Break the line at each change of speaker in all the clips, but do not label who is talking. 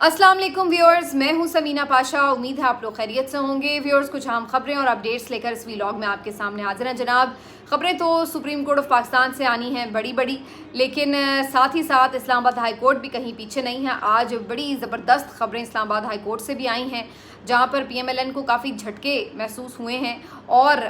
अस्सलाम वालेकुम व्यूअर्स, मैं हूं समीना पाशा। उम्मीद है आप लोग खैरियत से होंगे। व्यूअर्स, कुछ अहम खबरें और अपडेट्स लेकर इस व्लॉग में आपके सामने हाजिर हैं जनाब। खबरें तो सुप्रीम कोर्ट ऑफ पाकिस्तान से आनी हैं बड़ी बड़ी, लेकिन साथ ही साथ इस्लामाबाद हाई कोर्ट भी कहीं पीछे नहीं है। आज बड़ी ज़बरदस्त खबरें इस्लामाबाद हाई कोर्ट से भी आई हैं, जहां पर PMLN को काफ़ी झटके महसूस हुए हैं और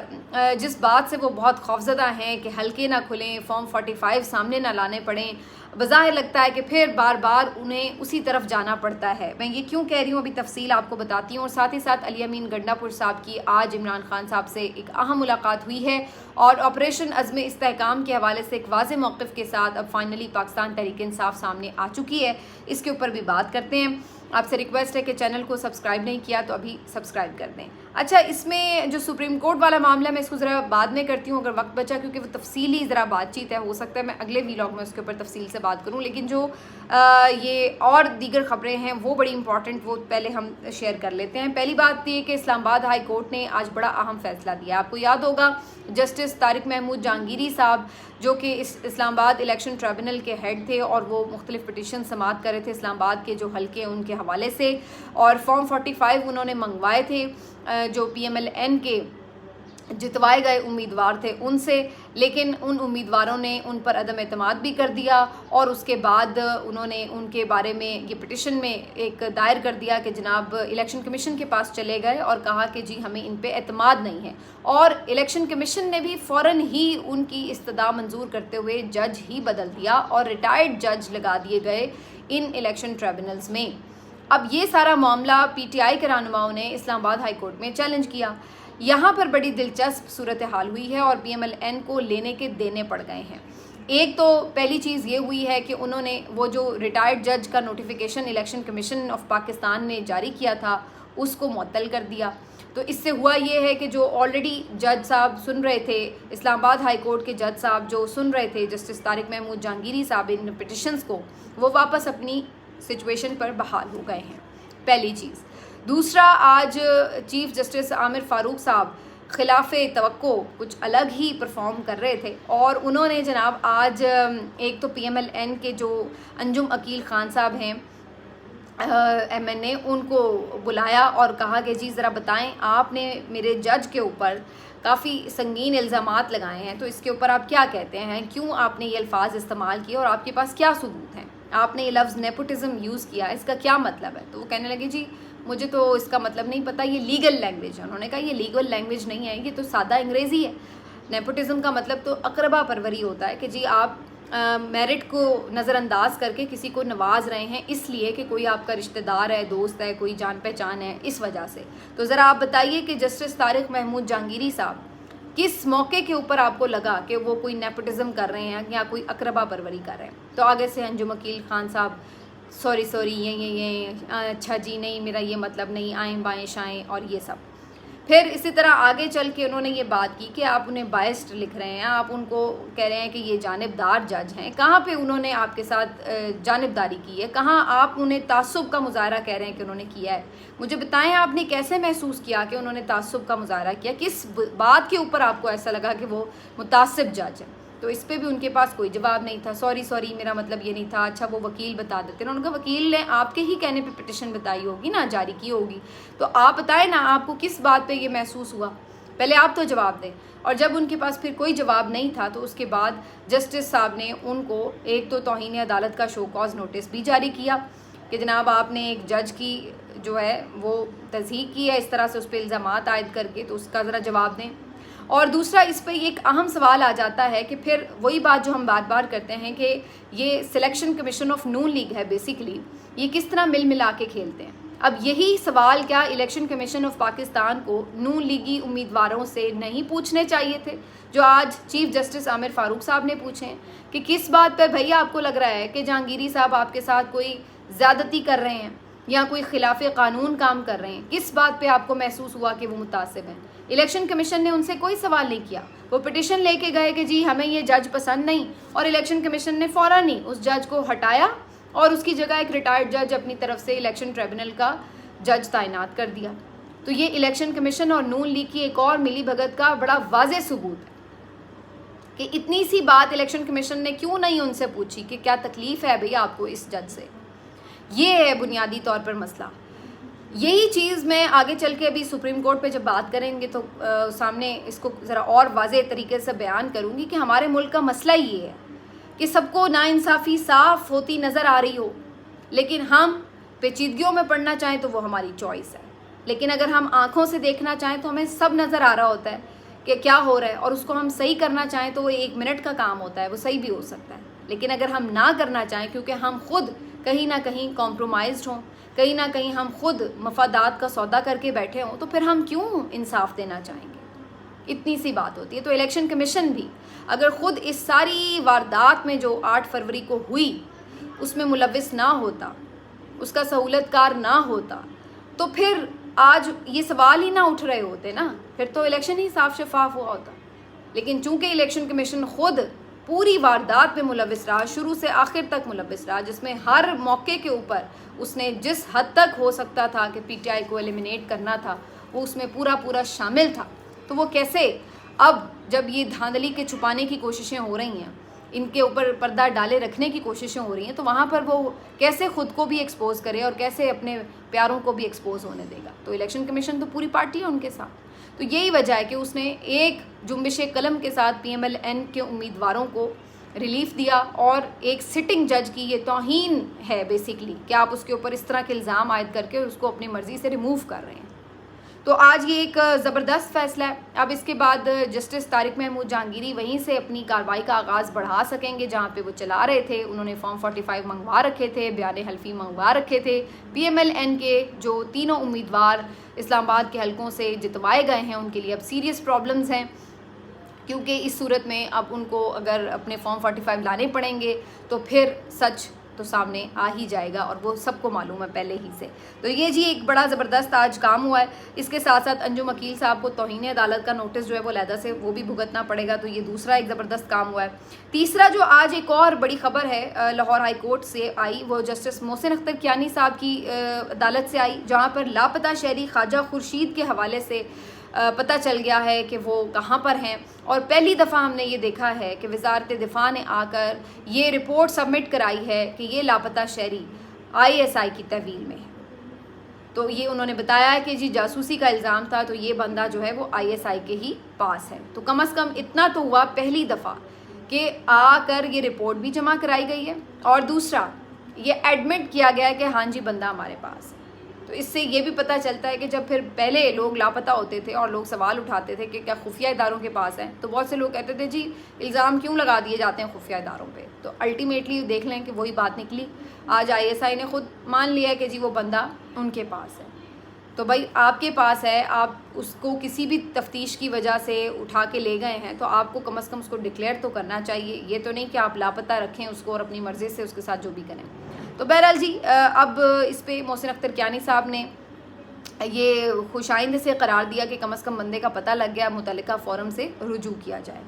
जिस बात से वो बहुत खौफजदा हैं कि हल्के ना खुलें, फॉर्म 45 सामने ना लाने पड़ें, बज़ाहिर लगता है कि फिर बार बार उन्हें उसी तरफ जाना पड़ता है। मैं ये क्यों कह रही हूँ अभी तफसील आपको बताती हूँ। और साथ ही साथ अली अमीन गंडापुर साहब की आज इमरान खान साहब से एक अहम मुलाकात हुई है और ऑपरेशन अज़्म इस्तेहकाम के हवाले से एक वाज़े मौक़िफ़ के साथ अब फाइनली पाकिस्तान तहरीक इंसाफ सामने आ चुकी है। इसके ऊपर भी बात करते हैं। आपसे रिक्वेस्ट है कि चैनल को सब्सक्राइब नहीं किया तो अभी सब्सक्राइब कर दें। अच्छा, इसमें जो सुप्रीम कोर्ट वाला मामला मैं इसको ज़रा बाद में करती हूँ अगर वक्त बचा, क्योंकि वो तफसीली ज़रा बातचीत है। हो सकता है मैं अगले व्लॉग में उसके ऊपर तफसील से बात करूँ, लेकिन जो ये और दीगर ख़बरें हैं वो बड़ी इंपॉर्टेंट, वो पहले हम शेयर कर लेते हैं। पहली बात ये कि इस्लामाबाद हाई कोर्ट ने आज बड़ा अहम फैसला दिया। आपको याद होगा जस्टिस तारिक महमूद जहांगीरी साहब, जो कि इस्लामाबाद इलेक्शन ट्रिब्यूनल के हेड थे और वो मुख्तलिफ पिटिशन समाअत कर रहे थे इस्लामाबाद के जो हल्के उनके हवाले से, और फॉर्म 45 उन्होंने मंगवाए थे जो PMLN के जितवाए गए उम्मीदवार थे उनसे, लेकिन उन उम्मीदवारों ने उन पर अदम एतमाद भी कर दिया और उसके बाद उन्होंने उनके बारे में ये पिटिशन में एक दायर कर दिया कि जनाब इलेक्शन कमीशन के पास चले गए और कहा कि जी हमें इन पे एतमाद नहीं है। और इलेक्शन कमीशन ने भी फ़ौरन ही उनकी इस्तदा मंजूर करते हुए जज ही बदल दिया और रिटायर्ड जज लगा दिए गए इन इलेक्शन ट्रिब्यूनल्स में। अब ये सारा मामला PTI के रहनुमाओं ने इस्लामाबाद हाई कोर्ट में चैलेंज किया। यहाँ पर बड़ी दिलचस्प सूरत हाल हुई है और PMLN को लेने के देने पड़ गए हैं। एक तो पहली चीज़ ये हुई है कि उन्होंने वो जो रिटायर्ड जज का notification election commission of Pakistan ने जारी किया था उसको मुअत्तल कर दिया। तो इससे हुआ ये है कि जो ऑलरेडी जज साहब सुन रहे थे, इस्लामाबाद हाई कोर्ट के जज साहब जो सुन रहे थे जस्टिस तारिक महमूद जहांगीरी साहब इन पिटिशंस को, वो वापस अपनी सिचुएशन पर बहाल हो गए हैं। पहली चीज़। दूसरा, आज चीफ जस्टिस आमिर फ़ारूक साहब खिलाफ़े तवक्को कुछ अलग ही परफॉर्म कर रहे थे और उन्होंने जनाब आज एक तो PMLN के जो अंजुम अकील ख़ान साहब हैं MNA, उनको बुलाया और कहा कि जी ज़रा बताएं, आपने मेरे जज के ऊपर काफ़ी संगीन इल्ज़ामात लगाए हैं, तो इसके ऊपर आप क्या कहते हैं, क्यों आपने ये अल्फाज इस्तेमाल किए और आपके पास क्या सबूत हैं, आपने ये लफ्ज़ नेपोटिज़म यूज़ किया, इसका क्या मतलब है। तो वो कहने लगे जी मुझे तो इसका मतलब नहीं पता, ये लीगल लैंग्वेज है। उन्होंने कहा ये लीगल लैंग्वेज नहीं है, ये तो सादा अंग्रेज़ी है। नेपोटिज़म का मतलब तो अकरबा परवरी होता है कि जी आप मेरिट को नज़रअंदाज करके किसी को नवाज रहे हैं इसलिए कि कोई आपका रिश्तेदार है, दोस्त है, कोई जान पहचान है, इस वजह से। तो ज़रा आप बताइए कि जस्टिस तारिक महमूद जहांगीरी साहब किस मौके के ऊपर आपको लगा कि वो कोई नेपोटिज़म कर रहे हैं या कोई अकरबा परवरी कर रहे हैं। तो आगे से अंजुम अकील ख़ान साहब सॉरी ये अच्छा जी नहीं, मेरा ये मतलब नहीं, आएँ बाएँ शाएँ और ये सब। फिर इसी तरह आगे चल के उन्होंने ये बात की कि आप उन्हें बायस्ड लिख रहे हैं, आप उनको कह रहे हैं कि ये जानिबदार जज हैं। कहाँ पे उन्होंने आपके साथ जानिबदारी की है, कहाँ आप उन्हें तासुब का मुजाहरा कह रहे हैं कि उन्होंने किया है। मुझे बताएं आपने कैसे महसूस किया कि उन्होंने तासुब का मुजाहरा किया, किस बात के ऊपर आपको ऐसा लगा कि वो मुतासिब जज है। तो इस पर भी उनके पास कोई जवाब नहीं था। सॉरी मेरा मतलब ये नहीं था। अच्छा, वो वकील बता देते ना, उनका वकील ने आपके ही कहने पे पिटिशन बताई होगी ना, जारी की होगी, तो आप बताएं ना आपको किस बात पे ये महसूस हुआ, पहले आप तो जवाब दें। और जब उनके पास फिर कोई जवाब नहीं था तो उसके बाद जस्टिस साहब ने उनको एक तो तौहीन अदालत का शो कॉज नोटिस भी जारी किया कि जनाब आपने एक जज की जो है वो तस्दीक की है इस तरह से उस पर इल्ज़ामात आयद करके, तो उसका ज़रा जवाब दें। और दूसरा, इस पर एक अहम सवाल आ जाता है कि फिर वही बात जो हम बार बार करते हैं कि ये selection commission of Noon league है, बेसिकली ये किस तरह मिल मिला के खेलते हैं। अब यही सवाल क्या इलेक्शन कमीशन ऑफ पाकिस्तान को नून लीगी उम्मीदवारों से नहीं पूछने चाहिए थे, जो आज चीफ जस्टिस आमिर फ़ारूक साहब ने पूछे हैं कि किस बात पर भैया आपको लग रहा है कि जहांगीरी साहब आपके साथ कोई ज़्यादती कर रहे हैं या कोई खिलाफ कानून काम कर रहे हैं, किस बात पे आपको महसूस हुआ कि वो मुतासिब हैं। इलेक्शन कमीशन ने उनसे कोई सवाल नहीं किया, वो पिटिशन लेके गए कि जी हमें ये जज पसंद नहीं, और इलेक्शन कमीशन ने फ़ौरन ही उस जज को हटाया और उसकी जगह एक रिटायर्ड जज अपनी तरफ से इलेक्शन ट्रिब्यूनल का जज तैनात कर दिया। तो ये इलेक्शन कमीशन और नून लीग की एक और मिली भगत का बड़ा वाज़ेह सबूत है कि इतनी सी बात इलेक्शन कमीशन ने क्यों नहीं उनसे पूछी कि क्या तकलीफ़ है भैया आपको इस जज से। ये है बुनियादी तौर पर मसला। यही चीज़ मैं आगे चल के अभी सुप्रीम कोर्ट पे जब बात करेंगे तो सामने इसको ज़रा और वाज़े तरीके से बयान करूँगी कि हमारे मुल्क का मसला ये है कि सबको नाइंसाफ़ी साफ़ होती नज़र आ रही हो, लेकिन हम पेचीदगियों में पढ़ना चाहें तो वो हमारी चॉइस है। लेकिन अगर हम आँखों से देखना चाहें तो हमें सब नज़र आ रहा होता है कि क्या हो रहा है, और उसको हम सही करना चाहें तो वो 1 मिनट का काम होता है, वो सही भी हो सकता है। लेकिन अगर हम ना करना चाहें क्योंकि हम खुद कहीं ना कहीं कॉम्प्रोमाइज़्ड हों, कहीं ना कहीं हम खुद मफादात का सौदा करके बैठे हों, तो फिर हम क्यों इंसाफ देना चाहेंगे? इतनी सी बात होती है। तो इलेक्शन कमीशन भी अगर ख़ुद इस सारी वारदात में जो 8 फरवरी को हुई उसमें मुलविस ना होता, उसका सहूलतकार ना होता, तो फिर आज ये सवाल ही ना उठ रहे होते ना, फिर तो इलेक्शन ही साफ शफाफ हुआ होता। लेकिन चूंकि इलेक्शन कमीशन खुद पूरी वारदात में मुलविस रहा, शुरू से आखिर तक मुलविस रहा, जिसमें हर मौके के ऊपर उसने जिस हद तक हो सकता था कि पीटीआई को एलिमिनेट करना था वो उसमें पूरा शामिल था, तो वो कैसे अब जब ये धांधली के छुपाने की कोशिशें हो रही हैं, इनके ऊपर पर्दा डाले रखने की कोशिशें हो रही हैं, तो वहाँ पर वो कैसे ख़ुद को भी एक्सपोज करे और कैसे अपने प्यारों को भी एक्सपोज होने देगा? तो इलेक्शन कमीशन तो पूरी पार्टी है उनके साथ। तो यही वजह है कि उसने एक जुम्बिश कलम के साथ PMLN के उम्मीदवारों को रिलीफ दिया, और एक सिटिंग जज की ये तौहीन है बेसिकली कि आप उसके ऊपर इस तरह के इल्ज़ाम आयद करके उसको अपनी मर्ज़ी से रिमूव कर रहे हैं। तो आज ये एक ज़बरदस्त फ़ैसला है। अब इसके बाद जस्टिस तारिक महमूद जहांगीरी वहीं से अपनी कार्रवाई का आगाज़ बढ़ा सकेंगे जहाँ पे वो चला रहे थे। उन्होंने फॉर्म 45 मंगवा रखे थे, बयान हल्फी मंगवा रखे थे। PMLN के जो तीनों उम्मीदवार इस्लामाबाद के हलकों से जितवाए गए हैं उनके लिए अब सीरियस प्रॉब्लम्स हैं, क्योंकि इस सूरत में अब उनको अगर अपने फॉर्म 45 लाने पड़ेंगे तो फिर सच तो सामने आ ही जाएगा, और वो सबको मालूम है पहले ही से। तो ये जी एक बड़ा ज़बरदस्त आज काम हुआ है। इसके साथ साथ अंजुम वकील साहब को तौहीन अदालत का नोटिस जो है वो अलहदा से वो भी भुगतना पड़ेगा, तो ये दूसरा एक ज़बरदस्त काम हुआ है। तीसरा जो आज एक और बड़ी खबर है लाहौर हाई कोर्ट से आई, वो जस्टिस मोहसिन अख्तर कियानी साहब की अदालत से आई, जहाँ पर लापता शहरी ख्वाजा खुर्शीद के हवाले से पता चल गया है कि वो कहाँ पर हैं। और पहली दफ़ा हमने ये देखा है कि वज़ारत दिफ़ा ने आकर ये रिपोर्ट सबमिट कराई है कि ये लापता शहरी ISI की तहवील में है। तो ये उन्होंने बताया है कि जी जासूसी का इल्ज़ाम था, तो ये बंदा जो है वो ISI के ही पास है। तो कम अज़ कम इतना तो हुआ पहली दफ़ा कि आकर ये रिपोर्ट भी जमा कराई गई है, और दूसरा ये एडमिट किया गया है कि हाँ जी बंदा हमारे पास है। तो इससे ये भी पता चलता है कि जब फिर पहले लोग लापता होते थे और लोग सवाल उठाते थे कि क्या खुफिया इदारों के पास हैं, तो बहुत से लोग कहते थे जी इल्ज़ाम क्यों लगा दिए जाते हैं खुफिया इदारों पे। तो अल्टीमेटली देख लें कि वही बात निकली। आज ISI ने खुद मान लिया कि जी वो बंदा उनके पास है। तो भाई आपके पास है, आप उसको किसी भी तफ्तीश की वजह से उठा के ले गए हैं, तो आपको कम अज़ कम उसको डिक्लेयर तो करना चाहिए। ये तो नहीं कि आप लापता रखें उसको और अपनी मर्ज़ी से उसके साथ जो भी करें। तो बहरहाल जी अब इस पे मोहसिन अख्तर कियानी साहब ने ये खुशाइंद से करार दिया कि कम अज़ कम बंदे का पता लग गया, मुतल्लिका फ़ोरम से रुजू किया जाए।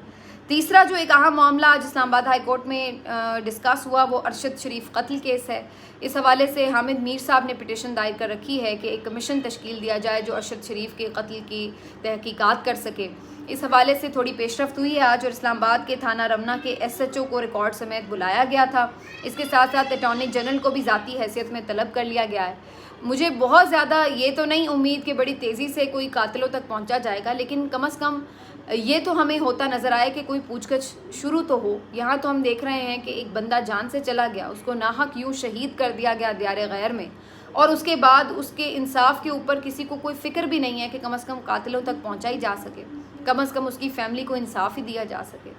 तीसरा जो एक अहम मामला आज इस्लामाबाद हाई कोर्ट में डिस्कस हुआ वो अरशद शरीफ कत्ल केस है। इस हवाले से हामिद मीर साहब ने पिटीशन दायर कर रखी है कि एक कमीशन तश्कील दिया जाए जो अरशद शरीफ के कत्ल की तहकीकात कर सके। इस हवाले से थोड़ी पेशरफ्त हुई है आज, और इस्लामाबाद के थाना रमना के SHO को रिकॉर्ड समेत बुलाया गया था। इसके साथ साथ अटॉर्नी जनरल को भी ज़ाती हैसियत में तलब कर लिया गया है। मुझे बहुत ज़्यादा ये तो नहीं उम्मीद कि बड़ी तेज़ी से कोई कातिलों तक पहुंचा जाएगा, लेकिन कम अज़ कम ये तो हमें होता नज़र आए कि कोई पूछगछ शुरू तो हो। यहाँ तो हम देख रहे हैं कि एक बंदा जान से चला गया, उसको नाहक यूँ शहीद कर दिया गया दियारे गैर में, और उसके बाद उसके इंसाफ के ऊपर किसी को कोई फ़िक्र भी नहीं है कि कम अज़ कम कातिलों तक पहुँचाई जा सके, कम अज़ कम उसकी फ़ैमिली को इंसाफ ही दिया जा सके।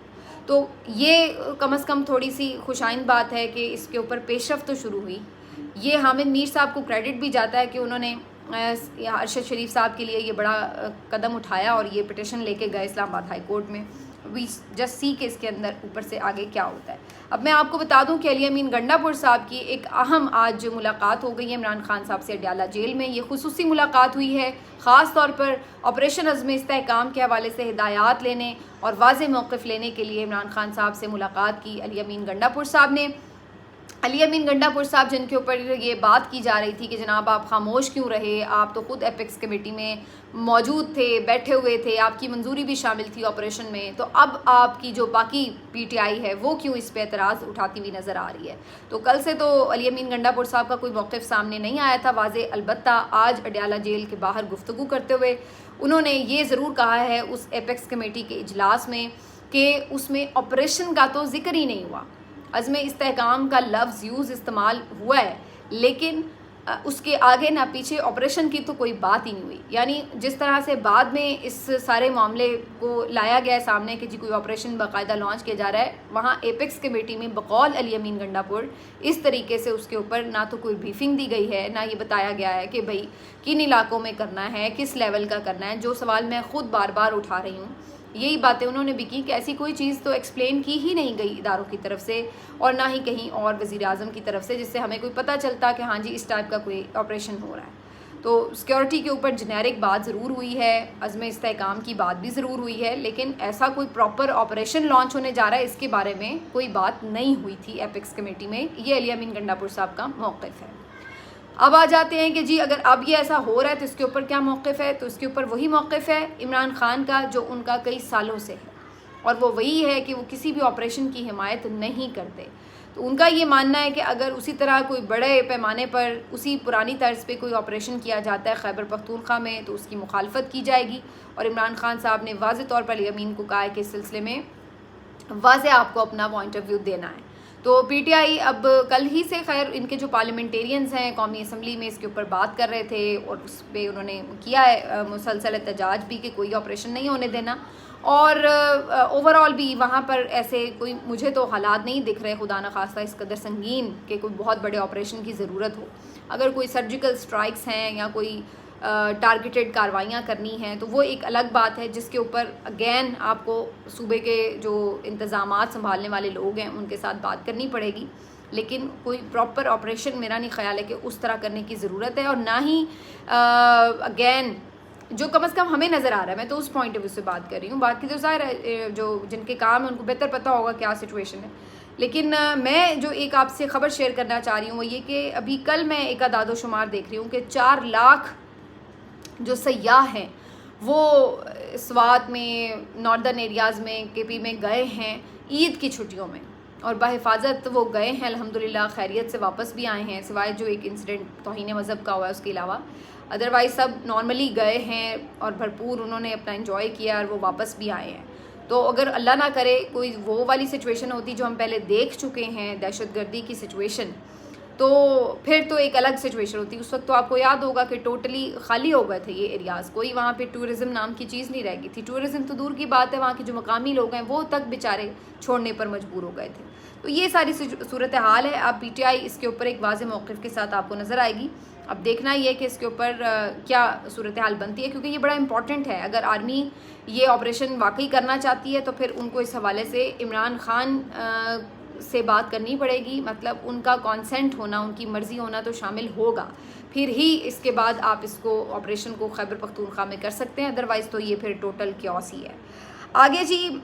तो ये कम अज़ कम थोड़ी सी खुशाइन बात है कि इसके ऊपर पेशरफ्त तो शुरू हुई। ये हामिद मीर साहब को क्रेडिट भी जाता है कि उन्होंने अरशद शरीफ साहब के लिए ये बड़ा कदम उठाया और ये पिटीशन लेके गए इस्लामाबाद हाई कोर्ट में। वी जस्ट सी के इसके अंदर ऊपर से आगे क्या होता है। अब मैं आपको बता दूं कि अली अमीन गंडापुर साहब की एक अहम आज मुलाकात हो गई है इमरान खान साहब से अडयाला जेल में। ये खुसूसी मुलाकात हुई है ख़ास तौर पर ऑपरेशन अज़्म इस्तेहकाम के हवाले से हिदायत लेने और वाज़ेह मौक़िफ़ लेने के लिए इमरान खान साहब से मुलाकात की अली अमीन गंडापुर साहब ने। अली अमीन गंडापुर साहब, जिनके ऊपर ये बात की जा रही थी कि जनाब आप खामोश क्यों रहे, आप तो खुद एपेक्स कमेटी में मौजूद थे, बैठे हुए थे, आपकी मंजूरी भी शामिल थी ऑपरेशन में, तो अब आपकी जो बाकी पीटीआई है वो क्यों इस पे एतराज़ उठाती हुई नज़र आ रही है। तो कल से तो अली अमीन गंडापुर साहब का कोई मौक़िफ़ सामने नहीं आया था वाज़े, अलबत्ता आज अडयाला जेल के बाहर गुफ्तगू करते हुए उन्होंने ये ज़रूर कहा है उस एपेक्स कमेटी के इजलास में कि उसमें ऑपरेशन का तो जिक्र ही नहीं हुआ। अज़्म इस्तेहकाम का लफ्ज़ यूज़ इस्तेमाल हुआ है, लेकिन उसके आगे ना पीछे ऑपरेशन की तो कोई बात ही नहीं हुई। यानी जिस तरह से बाद में इस सारे मामले को लाया गया है सामने कि जी कोई ऑपरेशन बाकायदा लॉन्च किया जा रहा है, वहाँ एपेक्स कमेटी में बकौल अली अमीन गंडापुर इस तरीके से उसके ऊपर ना तो कोई ब्रीफिंग दी गई है, ना ये बताया गया है कि भाई किन इलाकों में करना है, किस लेवल का करना है। जो सवाल मैं ख़ुद बार बार उठा रही हूँ, यही बातें उन्होंने भी की कि ऐसी कोई चीज़ तो एक्सप्लेन की ही नहीं गई इदारों की तरफ से, और ना ही कहीं और वज़ीर आज़म की तरफ से, जिससे हमें कोई पता चलता कि हाँ जी इस टाइप का कोई ऑपरेशन हो रहा है। तो सिक्योरिटी के ऊपर जेनेरिक बात ज़रूर हुई है, अज़्म इस्तेहकाम की बात भी ज़रूर हुई है, लेकिन ऐसा कोई प्रॉपर ऑपरेशन लॉन्च होने जा रहा है इसके बारे में कोई बात नहीं हुई थी एपेक्स कमेटी में। ये अली अमीन गंडापुर साहब का मौक़िफ़ है। अब आ जाते हैं कि जी अगर अब ये ऐसा हो रहा है तो इसके ऊपर क्या मौक़िफ़ है। तो इसके ऊपर वही मौक़िफ़ है इमरान ख़ान का जो उनका कई सालों से है, और वो वही है कि वो किसी भी ऑपरेशन की हिमायत नहीं करते। तो उनका ये मानना है कि अगर उसी तरह कोई बड़े पैमाने पर उसी पुरानी तर्ज पे कोई ऑपरेशन किया जाता है खैबर पख्तूनख्वा में, तो उसकी मुखालफत की जाएगी। और इमरान ख़ान साहब ने वाज़ेह तौर पर अली अमीन को कहा है कि इस सिलसिले में वाज़ेह आपको अपना पॉइंट ऑफ व्यू देना है। तो पीटीआई अब कल ही से खैर इनके जो पार्लियामेंटेरियंस हैं कौमी असम्बली में इसके ऊपर बात कर रहे थे, और उस पर उन्होंने किया है मुसलसल एहतजाज भी कि कोई ऑपरेशन नहीं होने देना। और ओवरऑल भी वहाँ पर ऐसे कोई मुझे तो हालात नहीं दिख रहे खुदा न खास्ता इस कदर संगीन कि कोई बहुत बड़े ऑपरेशन की ज़रूरत हो। अगर कोई सर्जिकल स्ट्राइक्स हैं या कोई टारगेटेड कार्रवाइयाँ करनी हैं तो वो एक अलग बात है, जिसके ऊपर अगेन आपको सूबे के जो इंतज़ामात संभालने वाले लोग हैं उनके साथ बात करनी पड़ेगी। लेकिन कोई प्रॉपर ऑपरेशन मेरा नहीं ख्याल है कि उस तरह करने की ज़रूरत है, और ना ही अगेन जो कम अज़ कम हमें नज़र आ रहा है, मैं तो उस पॉइंट ऑफ व्यू से बात कर रही हूँ। बाकी तो ज़ाहिर जो जिनके काम है उनको बेहतर पता होगा क्या सिचुएशन है। लेकिन मैं जो एक आपसे ख़बर शेयर करना चाह रही हूँ वो ये कि अभी कल मैं एक आदादो शुमार देख रही हूँ कि 4 लाख जो सयाह हैं वो स्वात में, नॉर्दर्न एरियाज़ में, केपी में गए हैं ईद की छुट्टियों में, और बाहिफाजत वो गए हैं अल्हम्दुलिल्लाह, खैरियत से वापस भी आए हैं, सिवाय जो एक इंसिडेंट तौहीन मज़हब का हुआ है उसके अलावा। अदरवाइज़ सब नॉर्मली गए हैं और भरपूर उन्होंने अपना एंजॉय किया और वो वापस भी आए हैं। तो अगर अल्लाह ना करे कोई वो वाली सिचुएशन होती जो हम पहले देख चुके हैं, दहशतगर्दी की सिचुएशन, तो फिर तो एक अलग सिचुएशन होती। उस वक्त तो आपको याद होगा कि टोटली खाली हो गए थे ये एरियाज़, कोई वहाँ पे टूरिज़्म नाम की चीज़ नहीं रह गई थी। टूरिज़्म तो दूर की बात है, वहाँ के जो मकामी लोग हैं वो तक बेचारे छोड़ने पर मजबूर हो गए थे। तो ये सारी सूरत हाल है। अब पीटीआई इसके ऊपर एक वाज़ेह मौक़िफ़ के साथ आपको नज़र आएगी। अब देखना ये है कि इसके ऊपर क्या सूरत हाल बनती है, क्योंकि ये बड़ा इंपॉर्टेंट है। अगर आर्मी ये ऑपरेशन वाकई करना चाहती है तो फिर उनको इस हवाले से इमरान ख़ान से बात करनी पड़ेगी, मतलब उनका कॉन्सेंट होना, उनकी मर्ज़ी होना तो शामिल होगा, फिर ही इसके बाद आप इसको ऑपरेशन को खैबर पख्तूनख्वा में कर सकते हैं। अदरवाइज़ तो ये फिर टोटल क्योस ही है। आगे जी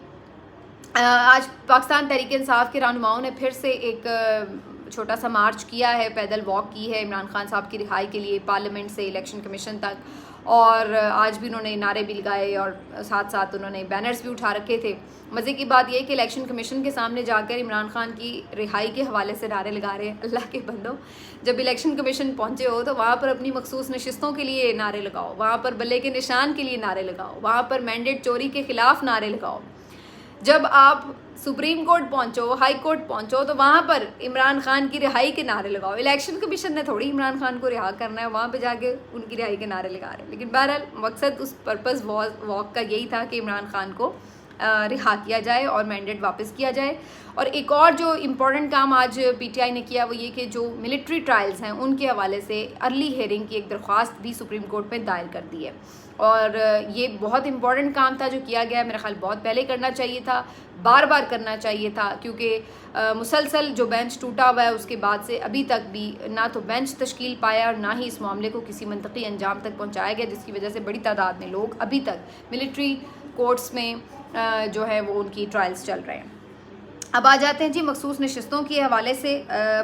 आज पाकिस्तान तहरीक इंसाफ के रहनुमाओं ने फिर से एक छोटा सा मार्च किया है, पैदल वॉक की है इमरान खान साहब की रिहाई के लिए, पार्लियामेंट से इलेक्शन कमीशन तक। और आज भी उन्होंने नारे भी लगाए और साथ साथ उन्होंने बैनर्स भी उठा रखे थे। मज़े की बात यह कि इलेक्शन कमीशन के सामने जाकर इमरान खान की रिहाई के हवाले से नारे लगा रहे हैं। अल्लाह के बंदो, जब इलेक्शन कमीशन पहुंचे हो तो वहाँ पर अपनी मखसूस नशिस्तों के लिए नारे लगाओ, वहाँ पर बल्ले के निशान के लिए नारे लगाओ, वहाँ पर मैंडेट चोरी के ख़िलाफ़ नारे लगाओ। जब आप सुप्रीम कोर्ट पहुंचो, हाई कोर्ट पहुंचो, तो वहाँ पर इमरान खान की रिहाई के नारे लगाओ। इलेक्शन कमीशन ने थोड़ी इमरान खान को रिहा करना है, वहाँ पे जाके उनकी रिहाई के नारे लगा रहे हैं। लेकिन बहरहाल मकसद उस पर्पज़ वॉक का यही था कि इमरान खान को रिहा किया जाए और मैंडेट वापस किया जाए। और एक और जो इम्पोर्टेंट काम आज पीटीआई ने किया वो ये कि जो मिलिट्री ट्रायल्स हैं उनके हवाले से अर्ली हियरिंग की एक दरख्वास्त भी सुप्रीम कोर्ट में दायर कर दी है। और ये बहुत इम्पॉर्टेंट काम था जो किया गया, मेरा ख्याल बहुत पहले करना चाहिए था, बार बार करना चाहिए था, क्योंकि मुसलसल जो बेंच टूटा हुआ है उसके बाद से अभी तक भी ना तो बेंच तश्कील पाया और ना ही इस मामले को किसी मंतकी अंजाम तक पहुंचाया गया, जिसकी वजह से बड़ी तादाद में लोग अभी तक मिलिट्री कोर्ट्स में जो है वो उनकी ट्रायल्स चल रहे हैं। अब आ जाते हैं जी मखसूस नशिस्तों के हवाले से।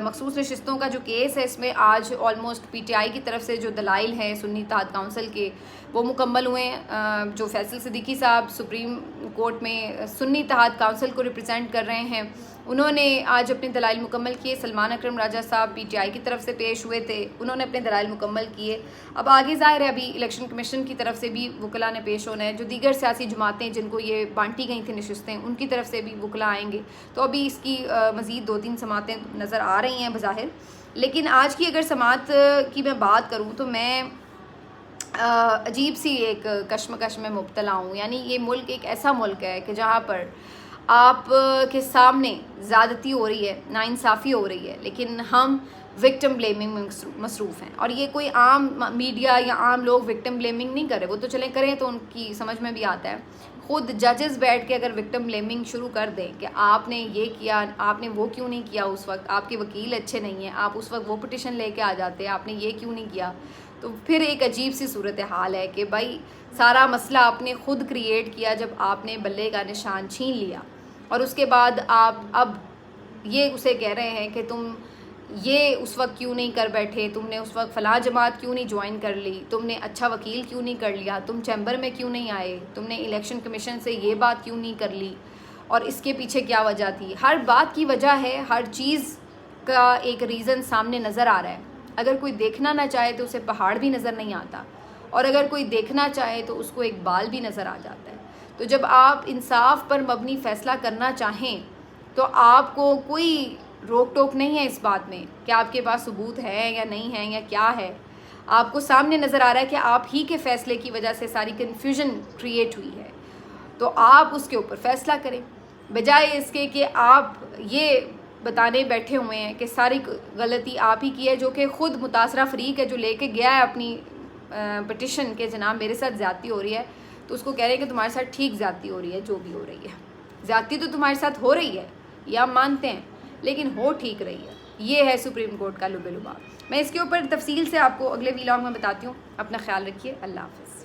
मखसूस नशिस्तों का जो केस है, इसमें आज ऑलमोस्ट पीटीआई की तरफ से जो दलाइल हैं सुन्नी इत्तेहाद काउंसिल के, वो मुकम्मल हुए हैं। जो फैसल सिद्दीकी साहब सुप्रीम कोर्ट में सुन्नी इत्तेहाद काउंसिल को रिप्रेजेंट कर रहे हैं, उन्होंने आज अपने दलाइल मुकम्मल किए। सलमान अकरम राजा साहब पीटीआई की तरफ से पेश हुए थे, उन्होंने अपने दलाइल मुकम्मल किए। अब आगे ज़ाहिर है अभी इलेक्शन कमीशन की तरफ से भी वकला ने पेश होना है। जो दीगर सियासी जमातें जिनको ये बांटी गई थी नशिस्तें, उनकी तरफ से भी वकला आएंगे। तो अभी इसकी मज़ीद 2-3 समातें नज़र आ रही हैं बज़ाहिर। लेकिन आज की अगर समात की मैं बात करूँ तो मैं अजीब सी एक कश्मकश में मुब्तला हूँ। यानी ये मुल्क एक ऐसा मुल्क है कि जहाँ पर आप के सामने ज़्यादती हो रही है, नाइंसाफ़ी हो रही है, लेकिन हम विक्टिम ब्लेमिंग में मसरूफ़ हैं। और ये कोई आम मीडिया या आम लोग विक्टिम ब्लेमिंग नहीं कर रहे, वो तो चलें करें तो उनकी समझ में भी आता है। ख़ुद जजेस बैठ के अगर विक्टिम ब्लेमिंग शुरू कर दें कि आपने ये किया, आपने वो क्यों नहीं किया, उस वक्त आपके वकील अच्छे नहीं हैं, आप उस वक्त वो पिटिशन लेके आ जाते, आपने ये क्यों नहीं किया, तो फिर एक अजीब सी सूरत हाल है कि भाई सारा मसला आपने ख़ुद क्रिएट किया जब आपने बल्ले का निशान छीन लिया। और उसके बाद आप अब ये उसे कह रहे हैं कि तुम ये उस वक्त क्यों नहीं कर बैठे, तुमने उस वक्त फ़लाँ जमात क्यों नहीं ज्वाइन कर ली, तुमने अच्छा वकील क्यों नहीं कर लिया, तुम चैम्बर में क्यों नहीं आए, तुमने इलेक्शन कमीशन से ये बात क्यों नहीं कर ली, और इसके पीछे क्या वजह थी। हर बात की वजह है, हर चीज़ का एक रीज़न सामने नज़र आ रहा है। अगर कोई देखना ना चाहे तो उसे पहाड़ भी नज़र नहीं आता, और अगर कोई देखना चाहे तो उसको एक बाल भी नज़र आ जाता है। तो जब आप इंसाफ पर मबनी फ़ैसला करना चाहें तो आपको कोई रोक टोक नहीं है इस बात में कि आपके पास सबूत है या नहीं है या क्या है। आपको सामने नज़र आ रहा है कि आप ही के फ़ैसले की वजह से सारी कन्फ्यूजन क्रिएट हुई है, तो आप उसके ऊपर फ़ैसला करें, बजाय इसके कि आप ये बताने बैठे हुए हैं कि सारी गलती आप ही की है, जो कि ख़ुद मुतासरा फ़रीक है, जो लेके गया है अपनी पिटिशन के जनाब मेरे साथ ज़्यादती हो रही है, तो उसको कह रहे हैं कि तुम्हारे साथ ठीक ज़्यादती हो रही है। जो भी हो रही है, ज़्यादती तो तुम्हारे साथ हो रही है, ये हम मानते हैं, लेकिन हो ठीक रही है। ये है सुप्रीम कोर्ट का लुबे लुबाब। मैं इसके ऊपर तफसील से आपको अगले वीलॉग में बताती हूँ। अपना ख्याल रखिए। अल्लाह हाफ़िज़।